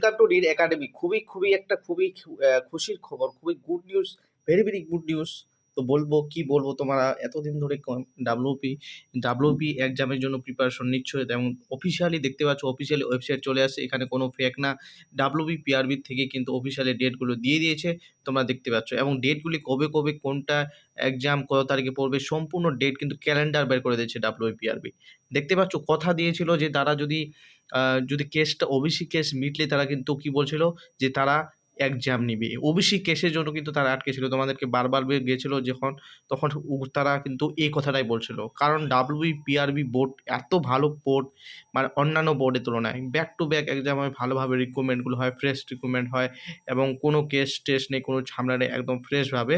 Welcome to read academy. খুবই একটা খুশির খবর, খুবই good news, very good news. তো কি বলবো, তোমরা এতদিন ধরে ডাব্লিউপি এক্সামের জন্য প্রিপারেশন নিচ্ছ এবং অফিসিয়ালি দেখতে পাচ্ছ, অফিসিয়ালি ওয়েবসাইট চলে আসছে, এখানে কোনো ফেক না। ডাব্লিউপি পিআরবি থেকে কিন্তু অফিসিয়ালি ডেটগুলো দিয়ে দিয়েছে, তোমরা দেখতে পাচ্ছ, এবং ডেটগুলি কবে কোনটা এক্সাম কত তারিখে পড়বে সম্পূর্ণ ডেট কিন্তু ক্যালেন্ডার বের করে দিয়েছে ডাব্লিউপি পিআরবি। দেখতে পাচ্ছ, কথা দিয়েছিল যে তারা যদি কেসটা ওবিসি কেস মিটলে তারা কিন্তু কি বলছিল যে তারা এক্সাম নিবে। ওবিসি কেসের জন্য কিন্তু তারা আটকে ছিল, তোমাদেরকে বারবার গেছিল যখন, তখন তারা কিন্তু এই কথাটাই বলছিল, কারণ ডাব্লিউপিআরবি বোর্ড এত ভালো বোর্ড, মানে অন্যান্য বোর্ডের তুলনায় ব্যাক টু ব্যাক এক্সাম হয়, ভালোভাবে রিক্রুটমেন্টগুলো হয়, ফ্রেশ রিক্রুটমেন্ট হয়, এবং কোনো কেস টেস্ট নেই, কোনো ঝামেলা নেই, একদম ফ্রেশভাবে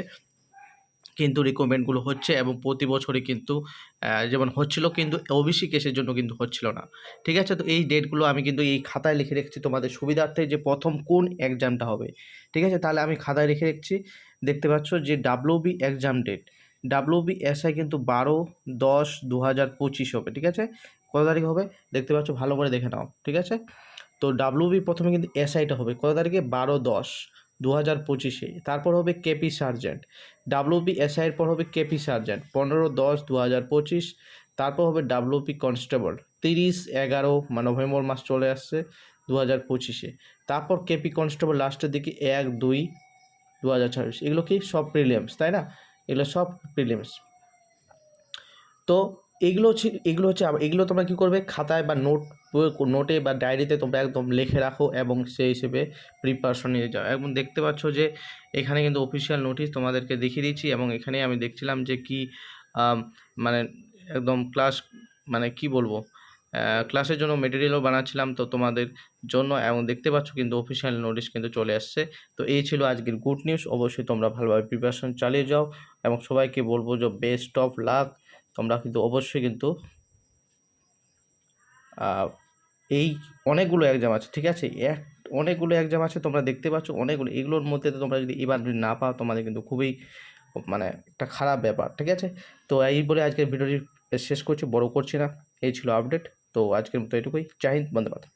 কিন্তু রিক্রুটমেন্টগুলো হচ্ছে, এবং প্রতি বছরই কিন্তু যেমন হচ্ছিল, কিন্তু ওবিসি কেসের জন্য কিন্তু হচ্ছিল না। ঠিক আছে, তো এই ডেটগুলো আমি কিন্তু এই খাতায় লিখে রেখেছি তোমাদের সুবিধার্থে, যে প্রথম কোন এক্সামটা হবে। ঠিক আছে, তাহলে আমি খাতায় লিখে রেখেছি। দেখতে পাচ্ছ যে WB exam date, WB SI কিন্তু 12/10/2025 হবে। ঠিক আছে, কত তারিখ হবে দেখতে পাচ্ছ, ভালো করে দেখে নাও। ঠিক আছে, তো ডাব্লিউবি প্রথমে কিন্তু এসআইটা হবে কত তারিখে, 12/10/2025। তারপর হবে কেপি সার্জেন্ট, ডাব্লিউবি এসআইয়ের পর হবে কেপি সার্জেন্ট 15/10/2025। তারপর হবে ডাব্লিউপি কনস্টেবল 30/11, মানে নভেম্বর মাস চলে আসছে 2025। তারপর কেপি কনস্টেবল লাস্টের দিকে 1/2/2026। এগুলো কি সব প্রিলিমস, তাই না? এগুলো সব প্রিলিমস। তো এগুলো তোমরা কী করবে, খাতায় বা নোটে বা ডায়েরিতে তোমরা একদম লিখে রাখো, এবং সেই হিসেবে প্রিপারেশন নিয়ে যাও। এবং দেখতে পাচ্ছ যে এখানে কিন্তু অফিসিয়াল নোটিশ তোমাদেরকে দেখিয়ে দিচ্ছি, এবং এখানে আমি দেখছিলাম যে কি মানে একদম মানে কি বলবো, ক্লাসের জন্য মেটেরিয়ালও বানাচ্ছিলাম তো তোমাদের জন্য, এবং দেখতে পাচ্ছ কিন্তু অফিসিয়াল নোটিশ কিন্তু চলে আসছে। তো এই ছিল আজকের গুড নিউজ। অবশ্যই তোমরা ভালোভাবে প্রিপারেশন চালিয়ে যাও, এবং সবাইকে বলবো যে বেস্ট অফ লাক। তোমরা কিন্তু অবশ্যই কিন্তু এই অনেকগুলো এক্সাম আছে, ঠিক আছে, অনেকগুলো এক্সাম আছে, তোমরা দেখতে পাচ্ছ অনেকগুলো, এগুলোর মধ্যে তোমরা যদি এবার যদি না পাও, তোমাদের কিন্তু খুবই মানে একটা খারাপ ব্যাপার। ঠিক আছে, তো এই বলে আজকের ভিডিওটি শেষ করছি, বড় করছি না। এই ছিল আপডেট। তো আজকের মতো এটুকুই। জয় হিন্দ, বন্দে মাতরম।